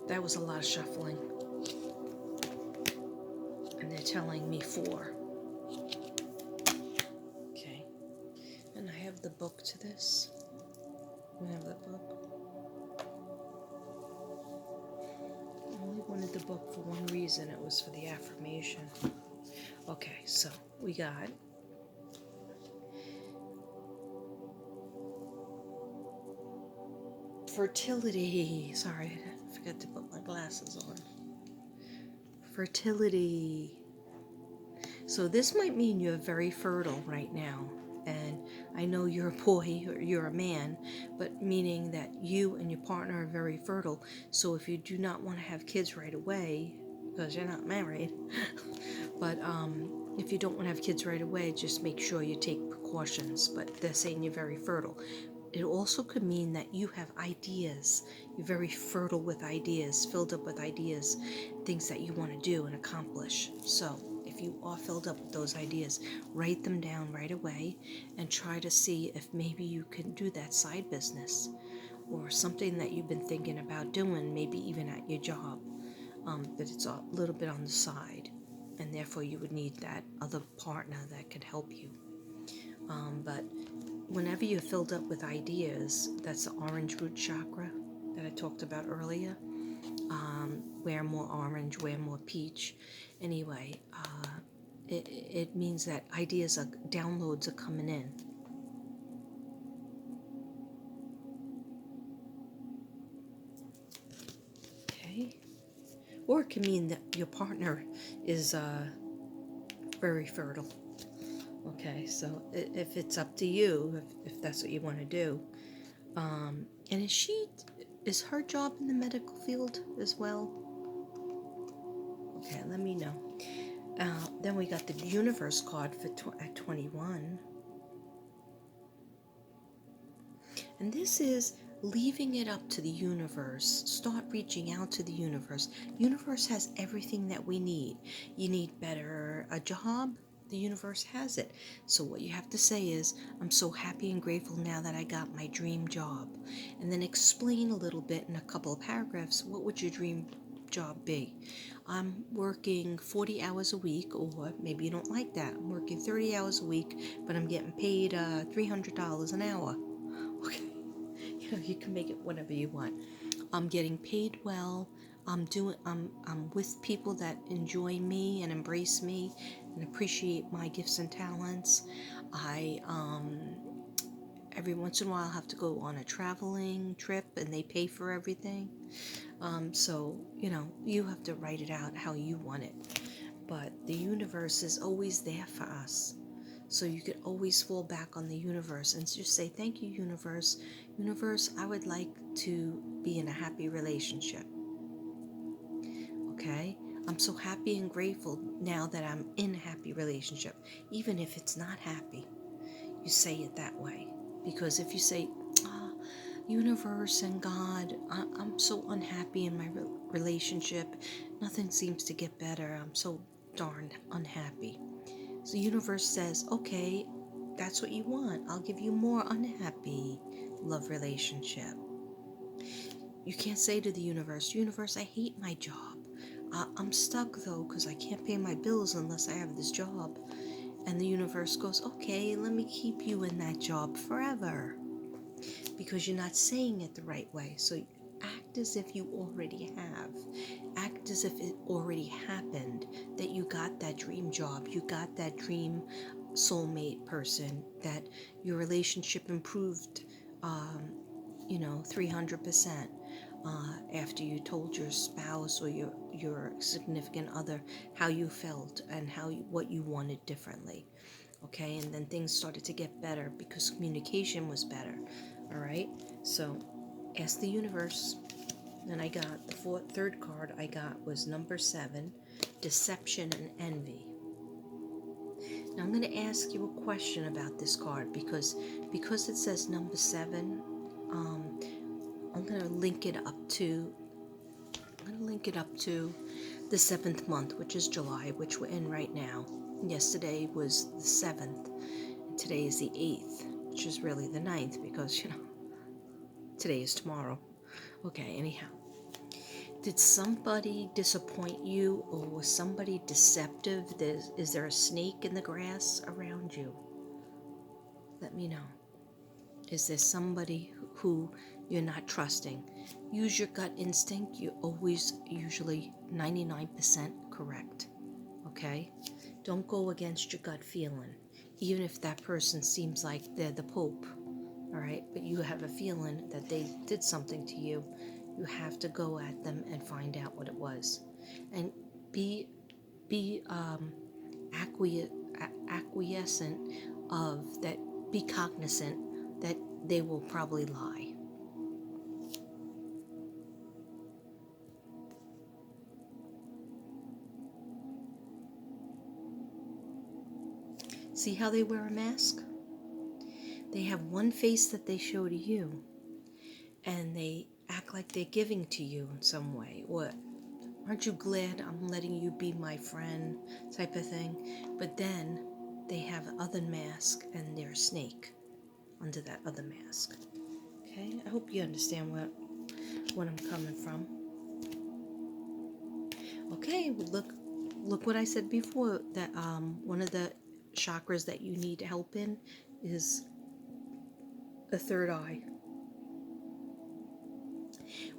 That was a lot of shuffling. And they're telling me 4. Okay. And I have the book to this. I have the book. I only wanted the book for one reason. It was for the affirmation. Okay, so we got fertility. Sorry, I forgot to put my glasses on. Fertility. So this might mean you're very fertile right now. And I know you're a boy or you're a man, but meaning that you and your partner are very fertile. So if you do not want to have kids right away, because you're not married, but if you don't want to have kids right away, just make sure you take precautions. But they're saying you're very fertile. It also could mean that you have ideas. You're very fertile with ideas, filled up with ideas, things that you want to do and accomplish. So if you are filled up with those ideas, write them down right away and try to see if maybe you can do that side business or something that you've been thinking about doing, maybe even at your job, but it's a little bit on the side, and therefore you would need that other partner that could help you. But whenever you're filled up with ideas, that's the orange root chakra that I talked about earlier. Wear more orange, wear more peach. Anyway, it means that ideas are, downloads are coming in. Okay. Or it can mean that your partner is very fertile. Okay, so if it's up to you, if that's what you want to do. And is her job in the medical field as well? Okay, let me know. Then we got the universe card for at 21. And this is leaving it up to the universe. Start reaching out to the universe. Universe has everything that we need. You need a job, the universe has it. So what you have to say is, I'm so happy and grateful now that I got my dream job. And then explain a little bit in a couple of paragraphs, what would your dream job be? I'm working 40 hours a week, or maybe you don't like that. I'm working 30 hours a week, but I'm getting paid $300 an hour. Okay. You can make it whatever you want. I'm getting paid well. I'm with people that enjoy me and embrace me and appreciate my gifts and talents. I every once in a while have to go on a traveling trip and they pay for everything. So you have to write it out how you want it. But the universe is always there for us. So you could always fall back on the universe and just say, thank you, universe. Universe, I would like to be in a happy relationship. Okay? I'm so happy and grateful now that I'm in a happy relationship. Even if it's not happy, you say it that way. Because if you say, universe and God, I'm so unhappy in my relationship. Nothing seems to get better. I'm so darn unhappy. So the universe says, okay, that's what you want. I'll give you more unhappy love relationship. You can't say to the universe, I hate my job. I'm stuck though because I can't pay my bills unless I have this job. And the universe goes, okay, let me keep you in that job forever. Because you're not saying it the right way. So act as if you already have. Act as if it already happened, that you got that dream job, you got that dream soulmate person, that your relationship improved, 300% after you told your spouse or your significant other how you felt and what you wanted differerly. Okay, and then things started to get better because communication was better. All right, so ask the universe. And I got the third card I got was number 7, deception and envy. Now I'm going to ask you a question about this card because it says number 7. I'm going to link it up to the 7th month, which is July, which we're in right now. Yesterday was the 7th, and today is the 8th, which is really the 9th because today is tomorrow. Okay, anyhow. Did somebody disappoint you, or was somebody deceptive? Is there a snake in the grass around you? Let me know. Is there somebody who you're not trusting? Use your gut instinct. You're always usually 99% correct. Okay? Don't go against your gut feeling. Even if that person seems like they're the Pope. All right? But you have a feeling that they did something to you. You have to go at them and find out what it was. And be acquiescent of that. Be cognizant that they will probably lie. See how they wear a mask? They have one face that they show to you, and they act like they're giving to you in some way. Or, aren't you glad I'm letting you be my friend, type of thing. But then they have other mask, and they're a snake under that other mask. Okay, I hope you understand what I'm coming from. Okay, look what I said before, that one of the chakras that you need help in is the third eye,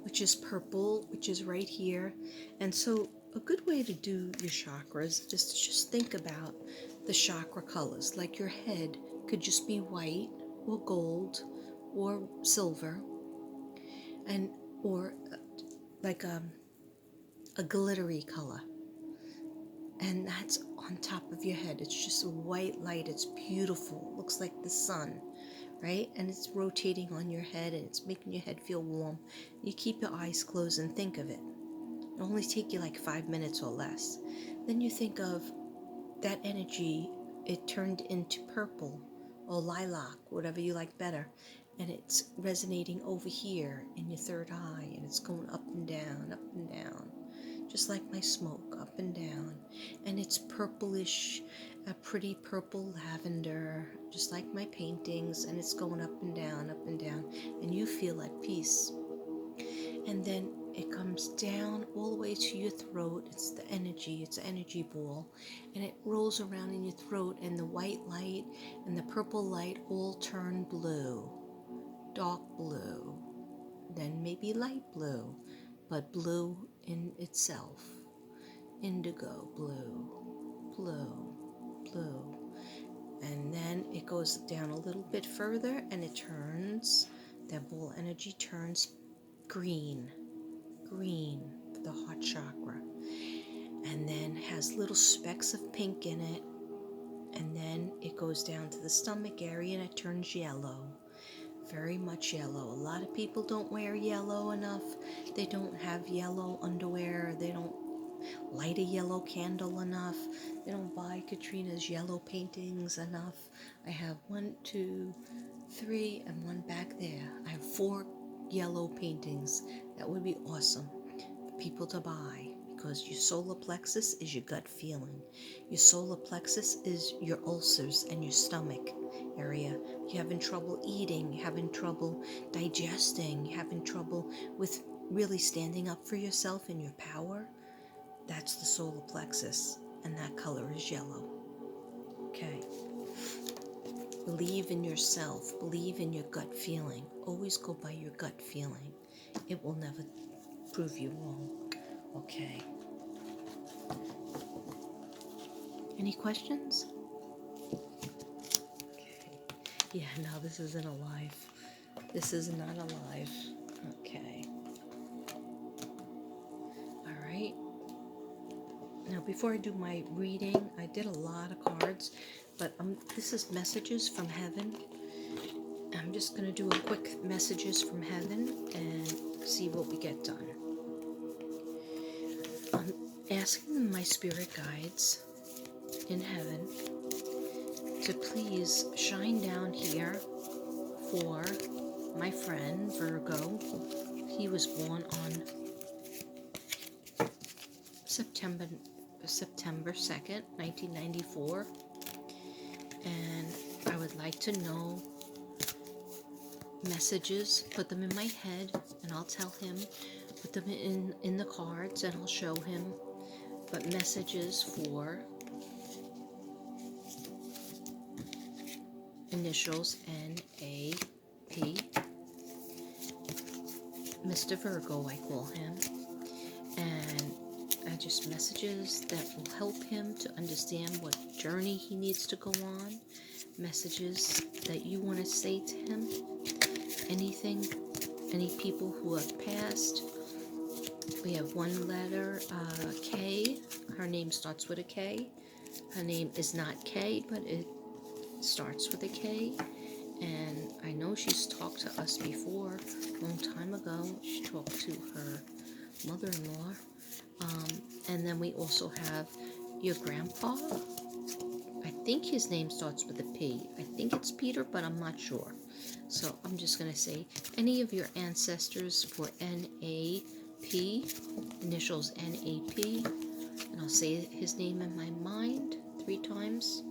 which is purple, which is right here. And so a good way to do your chakras is to just think about the chakra colors. Like your head could just be white or gold or silver, and or like a glittery color. And that's on top of your head. It's just a white light. It's beautiful. It looks like the sun, right? And it's rotating on your head, and it's making your head feel warm. You keep your eyes closed and think of it. It'll only take you like 5 minutes or less. Then you think of that energy. It turned into purple or lilac, whatever you like better. And it's resonating over here in your third eye, and it's going up and down, just like my smoke, up and down. And it's purplish, a pretty purple lavender, just like my paintings, and it's going up and down, and you feel at peace. And then it comes down all the way to your throat. It's the energy, it's an energy ball, and it rolls around in your throat, and the white light and the purple light all turn blue, dark blue, then maybe light blue, but blue in itself. Indigo blue, blue, blue. And then it goes down a little bit further, and it turns, that ball energy turns green, the heart chakra. And then has little specks of pink in it. And then it goes down to the stomach area, and it turns yellow. Very much yellow. A lot of people don't wear yellow enough. They don't have yellow underwear. They don't light a yellow candle enough. They don't buy Katrina's yellow paintings enough. I have 1, 2, 3, and one back there. I have 4 yellow paintings. That would be awesome for people to buy, because your solar plexus is your gut feeling. Your solar plexus is your ulcers and your stomach area. You're having trouble eating, having trouble digesting, having trouble with really standing up for yourself and your power. That's the solar plexus, and that color is yellow. Okay. Believe in yourself. Believe in your gut feeling. Always go by your gut feeling. It will never prove you wrong. Okay. Any questions? Okay. Yeah, no, this isn't alive. This is not alive. Okay. All right. Now, before I do my reading, I did a lot of cards, but this is messages from heaven. I'm just going to do a quick messages from heaven and see what we get done. I'm asking my spirit guides in heaven to please shine down here for my friend Virgo. He was born on September 2nd, 1994, and I would like to know messages, put them in my head, and I'll tell him put them in the cards and I'll show him. But messages for initials N-A-P, Mr. Virgo I call him, and just messages that will help him to understand what journey he needs to go on, messages that you want to say to him, anything, any people who have passed. We have one letter, K. Her name starts with a K. Her name is not K, but it starts with a K. And I know she's talked to us before, a long time ago. She talked to her mother-in-law. And then we also have your grandpa. I think his name starts with a P. I think it's Peter, but I'm not sure. So I'm just going to say any of your ancestors for N-A-P, initials N-A-P, and I'll say his name in my mind 3 times.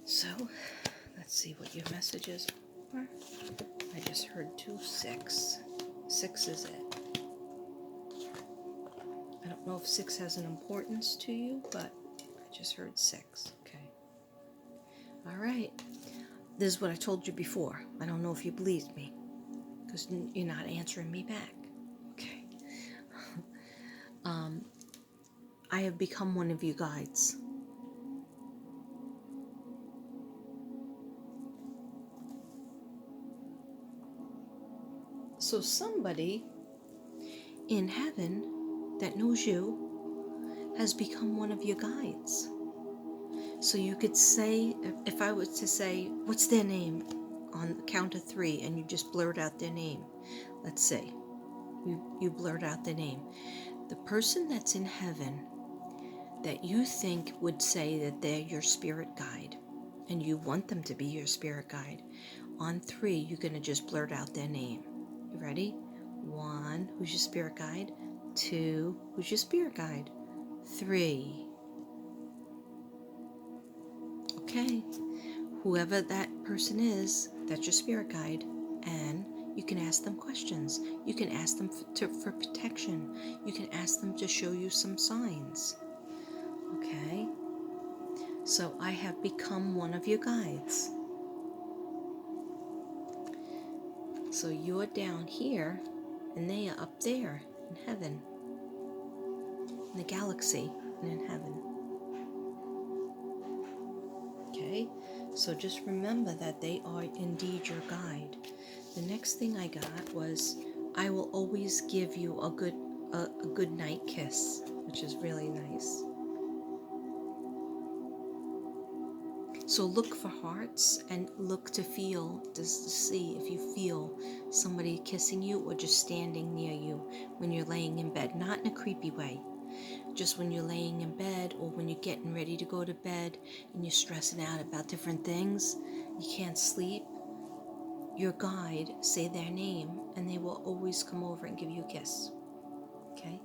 So, let's see what your messages are. I just heard 2, 6. 6 is it. I don't know if 6 has an importance to you, but I just heard 6. Okay. All right. This is what I told you before. I don't know if you believed me, because you're not answering me back. Okay. I have become one of you guides. So somebody in heaven that knows you has become one of your guides. So you could say, if I was to say, what's their name on the count of 3, and you just blurt out their name. Let's say you blurt out their name. The person that's in heaven that you think would say that they're your spirit guide, and you want them to be your spirit guide, on 3, you're going to just blurt out their name. You ready? 1, who's your spirit guide? 2, who's your spirit guide? 3. Okay. Whoever that person is, that's your spirit guide, and you can ask them questions. You can ask them for protection. You can ask them to show you some signs. Okay? So I have become one of your guides. So you're down here, and they are up there in heaven, in the galaxy, and in heaven. Okay? So just remember that they are indeed your guide. The next thing I got was, I will always give you a good night kiss, which is really nice. So look for hearts and look to feel, just to see if you feel somebody kissing you or just standing near you when you're laying in bed. Not in a creepy way. Just when you're laying in bed or when you're getting ready to go to bed and you're stressing out about different things, you can't sleep, your guide, say their name, and they will always come over and give you a kiss. Okay?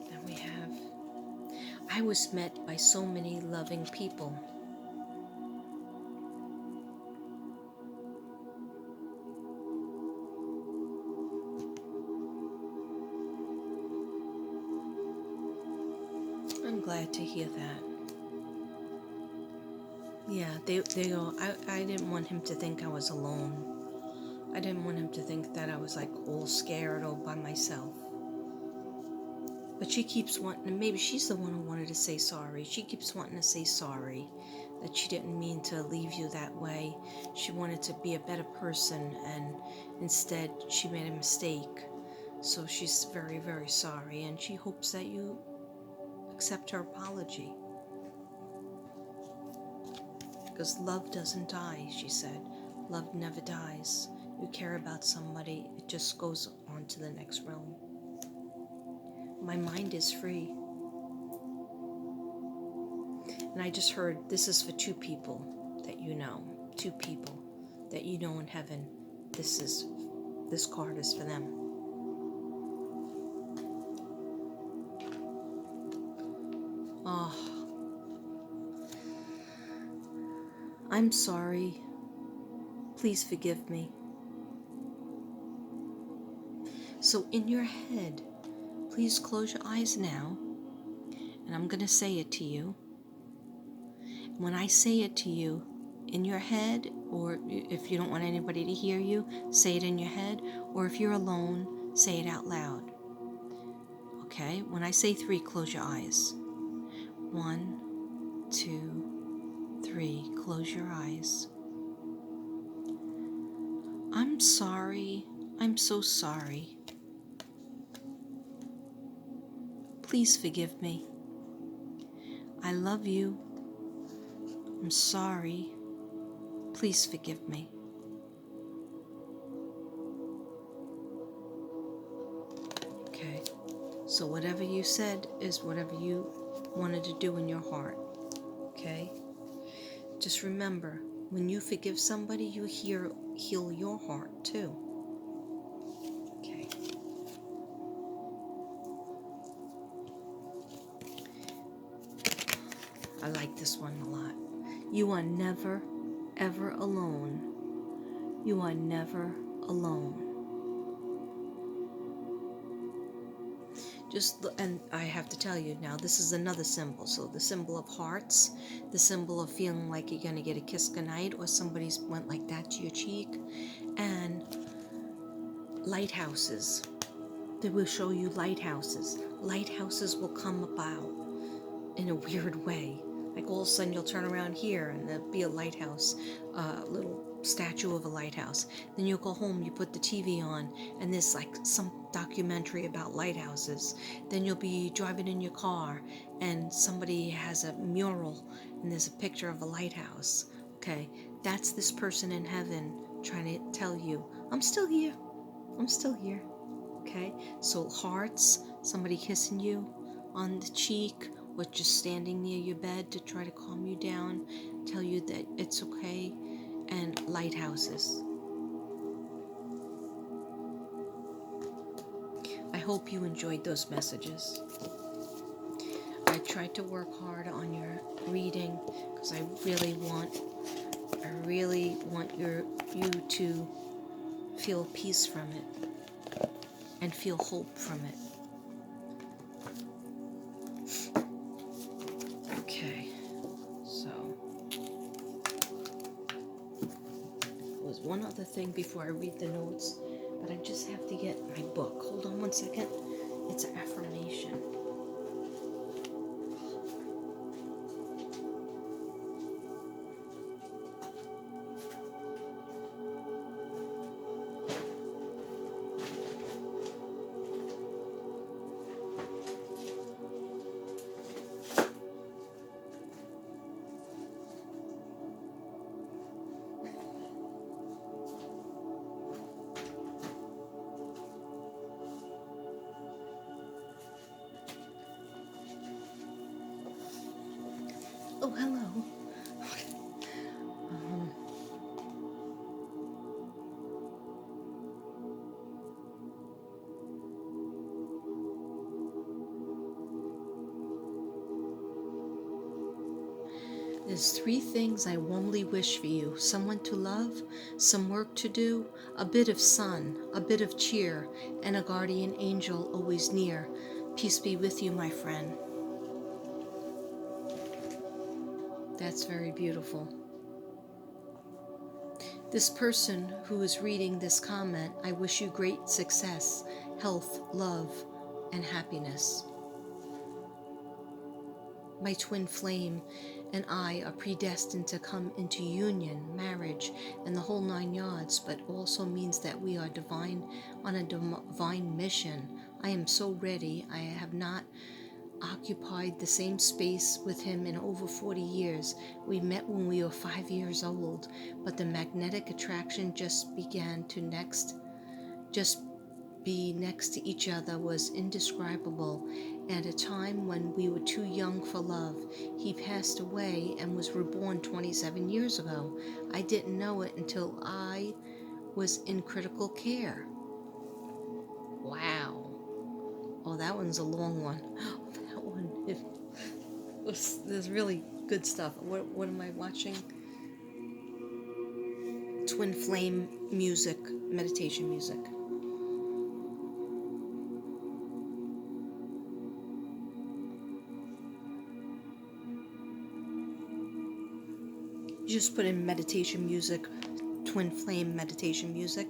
Then we have, I was met by so many loving people. I'm glad to hear that. Yeah, they go, I didn't want him to think I was alone. I didn't want him to think that I was like all scared all by myself. But she keeps wanting, maybe she's the one who wanted to say sorry. She keeps wanting to say sorry, that she didn't mean to leave you that way. She wanted to be a better person, and instead she made a mistake. So she's very, very sorry, and she hopes that you accept her apology. Because love doesn't die, she said. Love never dies. You care about somebody, it just goes on to the next realm. My mind is free. And I just heard this is for two people that you know. Two people that you know in heaven. This card is for them. Oh, I'm sorry. Please forgive me. So in your head, please close your eyes now, and I'm going to say it to you. When I say it to you, in your head, or if you don't want anybody to hear you, say it in your head, or if you're alone, say it out loud. Okay? When I say 3, close your eyes. 1, 2, 3. Close your eyes. I'm sorry. I'm so sorry. Please forgive me. I love you. I'm sorry. Please forgive me. Okay. So whatever you said is whatever you wanted to do in your heart. Okay? Just remember, when you forgive somebody, you heal your heart too. Okay. I like this one a lot. You are never, ever alone. You are never alone. And I have to tell you now, this is another symbol. So the symbol of hearts, the symbol of feeling like you're going to get a kiss goodnight, or somebody's went like that to your cheek, and lighthouses. They will show you lighthouses. Lighthouses will come about in a weird way. Like all of a sudden you'll turn around here and there'll be a lighthouse, a little statue of a lighthouse. Then you'll go home, you put the TV on, and there's like some documentary about lighthouses. Then you'll be driving in your car and somebody has a mural and there's a picture of a lighthouse. Okay, that's this person in heaven trying to tell you, I'm still here. I'm still here. Okay, so hearts, somebody kissing you on the cheek, or just standing near your bed to try to calm you down, tell you that it's okay, and lighthouses. I hope you enjoyed those messages. I tried to work hard on your reading because I really want you to feel peace from it and feel hope from it. Okay, so there's one other thing before I read the notes, but I just have to get my book. Hold on one second. It's an affirmation. Oh, hello. There's 3 things I warmly wish for you. Someone to love, some work to do, a bit of sun, a bit of cheer, and a guardian angel always near. Peace be with you, my friend. That's very beautiful. This person who is reading this comment, I wish you great success, health, love, and happiness. My twin flame and I are predestined to come into union, marriage, and the whole 9 yards, but also means that we are on a divine mission. I am so ready. I have not occupied the same space with him in over 40 years. We met when we were 5 years old, but the magnetic attraction just be next to each other was indescribable. At a time when we were too young for love, he passed away and was reborn 27 years ago. I didn't know it until I was in critical care. Wow. Oh, that one's a long one. That one, there's really good stuff. What am I watching? Twin flame music, meditation music. You just put in meditation music, twin flame meditation music,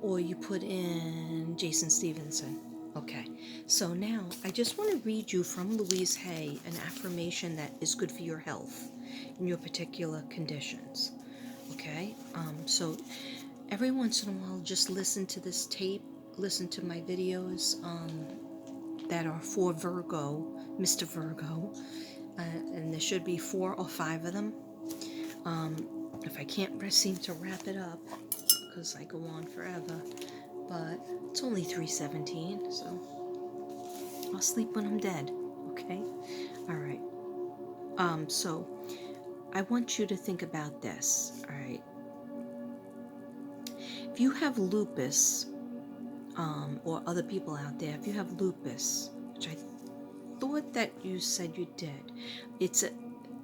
or you put in Jason Stevenson. Okay, so now I just want to read you from Louise Hay an affirmation that is good for your health in your particular conditions. Okay, so every once in a while, just listen to this tape, listen to my videos that are for Virgo, Mr. Virgo, and there should be 4 or 5 of them. If I can't seem to wrap it up, because I go on forever, but it's only 3:17, so I'll sleep when I'm dead, okay? All right. So I want you to think about this, all right? If you have lupus, or other people out there, if you have lupus, which I thought that you said you did,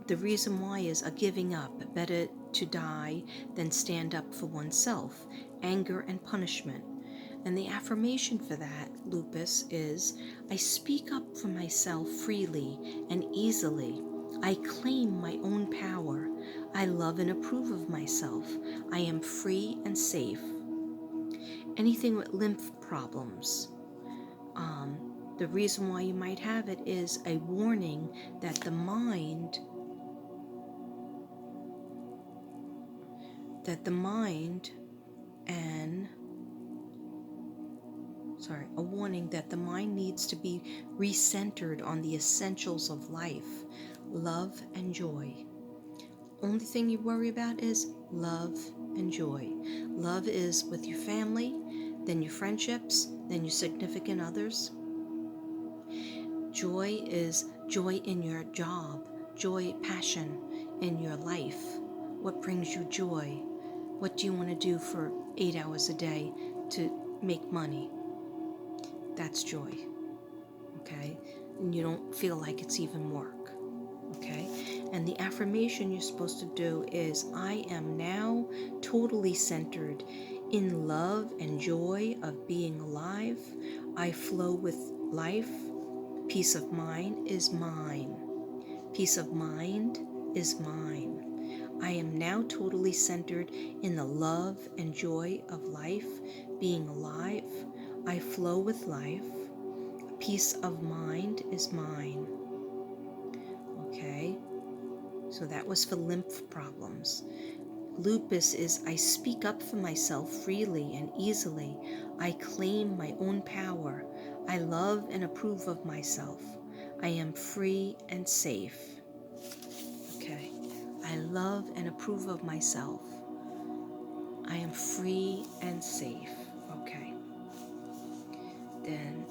the reason why is a giving up. Better to die than stand up for oneself. Anger and punishment. And the affirmation for that, lupus, is I speak up for myself freely and easily. I claim my own power. I love and approve of myself. I am free and safe. Anything with lymph problems. The reason why you might have it is a warning that the mind and a warning that the mind needs to be recentered on the essentials of life, love and joy. Only thing you worry about is love and joy. Love is with your family, then your friendships, then your significant others. Joy is joy in your job, joy, passion in your life. What brings you joy? What do you want to do for 8 hours a day to make money? That's joy, okay? And you don't feel like it's even work, okay? And the affirmation you're supposed to do is, I am now totally centered in love and joy of being alive. I flow with life. Peace of mind is mine. Peace of mind is mine. I am now totally centered in the love and joy of life, being alive. I flow with life. Peace of mind is mine. Okay, so that was for lymph problems. Lupus is I speak up for myself freely and easily. I claim my own power. I love and approve of myself. I am free and safe. Okay, I love and approve of myself. I am free and safe. Okay. Then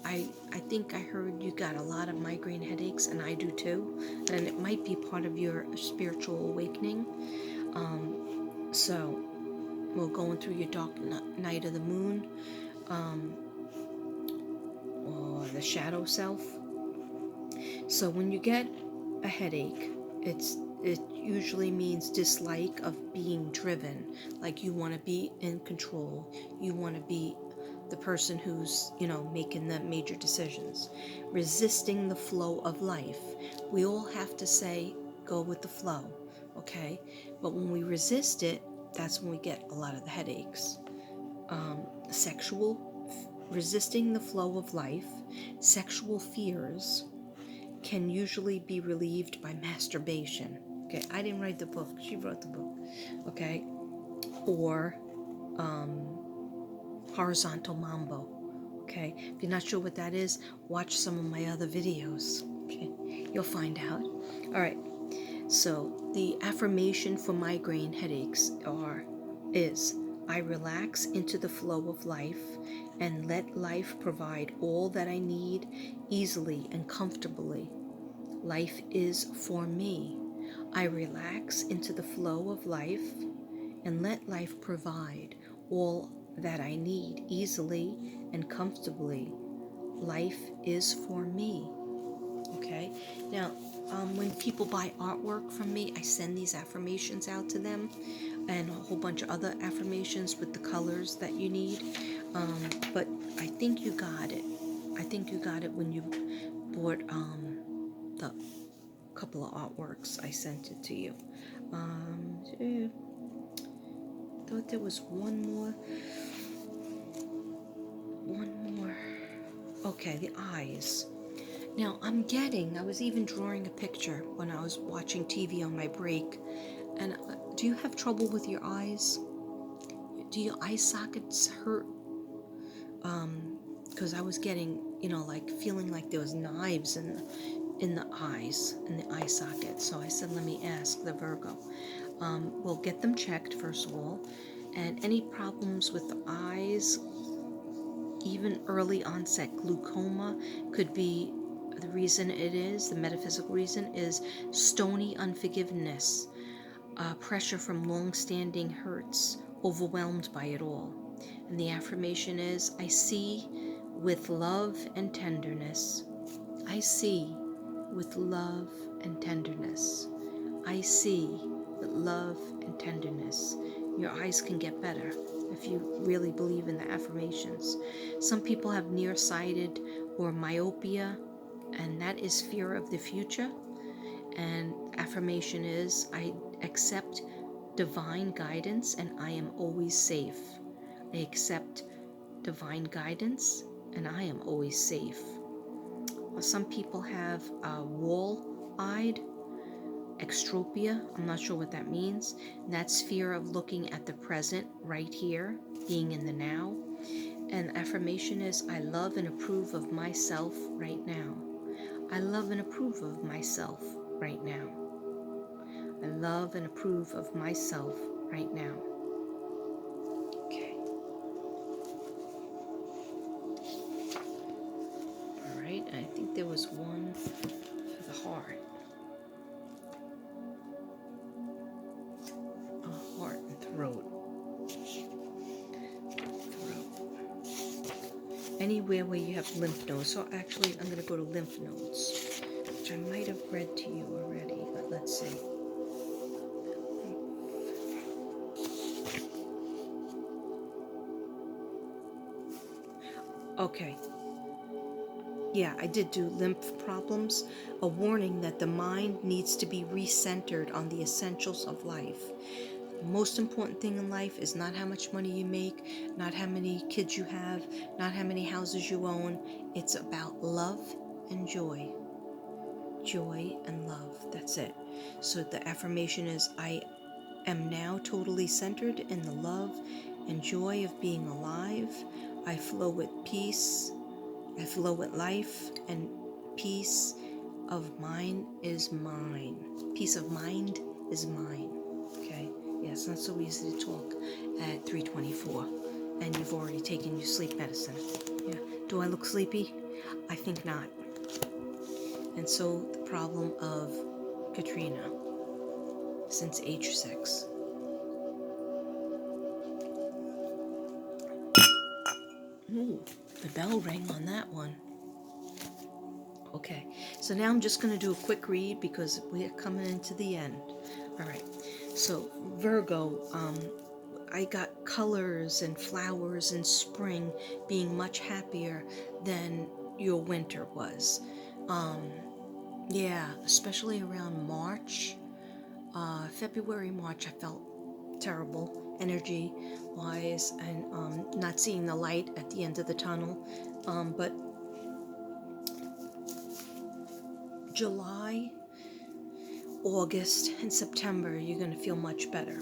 I think I heard you got a lot of migraine headaches, and I do too. And it might be part of your spiritual awakening. So we're going through your dark night of the moon, or the shadow self. So when you get a headache, it usually means dislike of being driven, like you want to be in control, you want to be the person who's, making the major decisions. Resisting the flow of life. We all have to say, go with the flow, okay? But when we resist it, that's when we get a lot of the headaches. Resisting the flow of life, sexual fears can usually be relieved by masturbation. Okay, I didn't write the book, she wrote the book. Okay, or horizontal mambo. Okay, if you're not sure what that is, watch some of my other videos. Okay, you'll find out. All right, so the affirmation for migraine headaches is I relax into the flow of life. and let life provide all that I need easily and comfortably. Life is for me. I relax into the flow of life and let life provide all that I need easily and comfortably. Life is for me. Okay? Now, when people buy artwork from me, I send these affirmations out to them and a whole bunch of other affirmations with the colors that you need. But I think you got it. I think you got it when you bought the couple of artworks. I sent it to you. Thought there was one more. One more. Okay, the eyes. Now I was even drawing a picture when I was watching TV on my break. And do you have trouble with your eyes? Do your eye sockets hurt? Because I was getting, like feeling like there was knives in the eyes, in the eye socket. So I said, let me ask the Virgo. We'll get them checked first of all. And any problems with the eyes, even early onset glaucoma, could be the reason the metaphysical reason is stony unforgiveness, pressure from long-standing hurts, overwhelmed by it all. And the affirmation is, I see with love and tenderness. I see with love and tenderness. I see with love and tenderness. Your eyes can get better if you really believe in the affirmations. Some people have nearsighted or myopia, and that is fear of the future. And affirmation is, I accept divine guidance and I am always safe. I accept divine guidance and I am always safe. Some people have wall-eyed extropia. I'm not sure what that means. And that's fear of looking at the present right here, being in the now. And affirmation is, I love and approve of myself right now. I love and approve of myself right now. I love and approve of myself right now. Okay. All right. I think there was one for the heart. Heart and throat. Anywhere where you have lymph nodes. So actually, I'm going to go to lymph nodes, which I might have read to you already, but let's see. Okay. Yeah, I did do lymph problems. A warning that the mind needs to be recentered on the essentials of life. The most important thing in life is not how much money you make, not how many kids you have, not how many houses you own. It's about love and joy. Joy and love. That's it. So the affirmation is, I am now totally centered in the love and joy of being alive. I flow with peace. I flow with life, and peace of mind is mine. Peace of mind is mine. Okay? Yeah, it's not so easy to talk at 3:24, and you've already taken your sleep medicine. Yeah. Do I look sleepy? I think not. And so the problem of Katrina since age 6. Ooh, the bell rang on that one. Okay, so now I'm just going to do a quick read because we're coming into the end. All right, so Virgo, I got colors and flowers in spring being much happier than your winter was. Yeah, especially around March. February, March, I felt terrible energy wise and not seeing the light at the end of the tunnel. But July, August, and September, you're going to feel much better.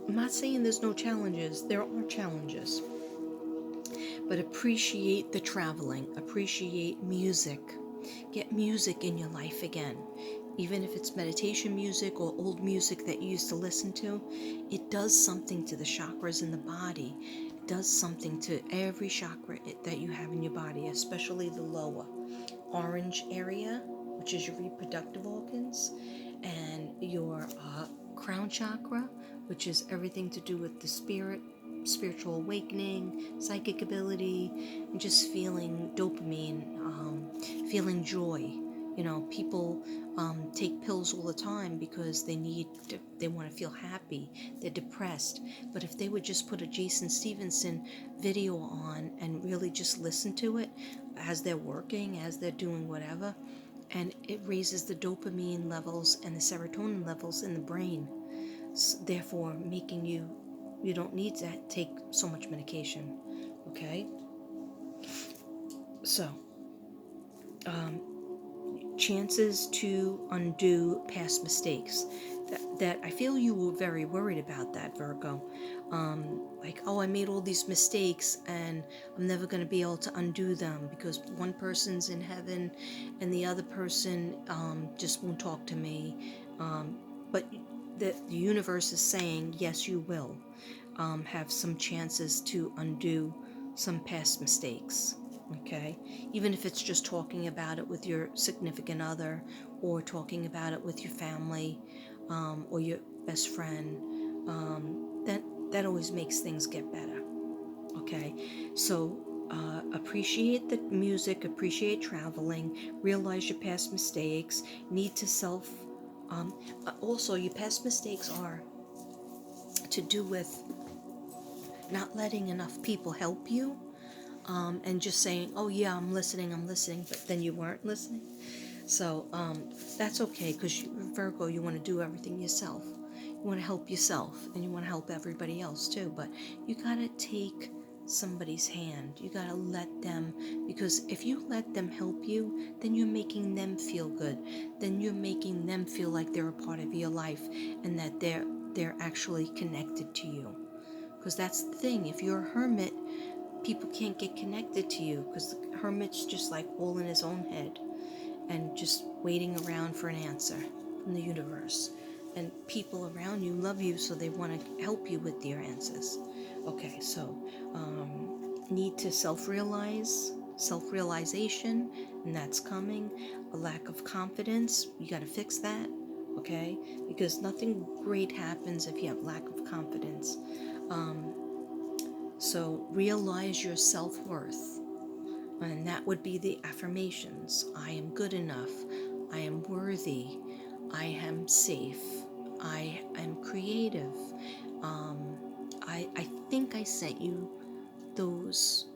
I'm not saying there's no challenges. There are challenges. But appreciate the traveling. Appreciate music. Get music in your life again. Even if it's meditation music or old music that you used to listen to, it does something to the chakras in the body. it does something to every chakra that you have in your body, especially the lower orange area, which is your reproductive organs, and your crown chakra, which is everything to do with the spirit, spiritual awakening, psychic ability, and just feeling dopamine, feeling joy. You know, people take pills all the time because they want to feel happy. They're depressed. But if they would just put a Jason Stevenson video on and really just listen to it as they're working, as they're doing whatever, and it raises the dopamine levels and the serotonin levels in the brain, therefore making you don't need to take so much medication. Okay, so chances to undo past mistakes. That I feel you were very worried about that, Virgo. Like, oh, I made all these mistakes and I'm never going to be able to undo them because one person's in heaven and the other person just won't talk to me. But the universe is saying, yes, you will have some chances to undo some past mistakes. Okay, even if it's just talking about it with your significant other, or talking about it with your family, or your best friend, that always makes things get better. Okay, so appreciate the music, appreciate traveling, realize your past mistakes, need to self. Also, your past mistakes are to do with not letting enough people help you, and just saying, oh yeah, I'm listening, but then you weren't listening. So that's okay, because Virgo, you want to do everything yourself. You want to help yourself and you want to help everybody else too, but you got to take somebody's hand. You got to let them, because if you let them help you, then you're making them feel good. Then you're making them feel like they're a part of your life and that they're actually connected to you. Because that's the thing, if you're a hermit, people can't get connected to you because the hermit's just like all in his own head and just waiting around for an answer from the universe. And people around you love you, so they want to help you with your answers. Okay, so need to self-realization, and that's coming. A lack of confidence, you got to fix that. Okay, because nothing great happens if you have lack of confidence. So realize your self-worth, and that would be the affirmations. I am good enough. I am worthy. I am safe. I am creative. I think I sent you those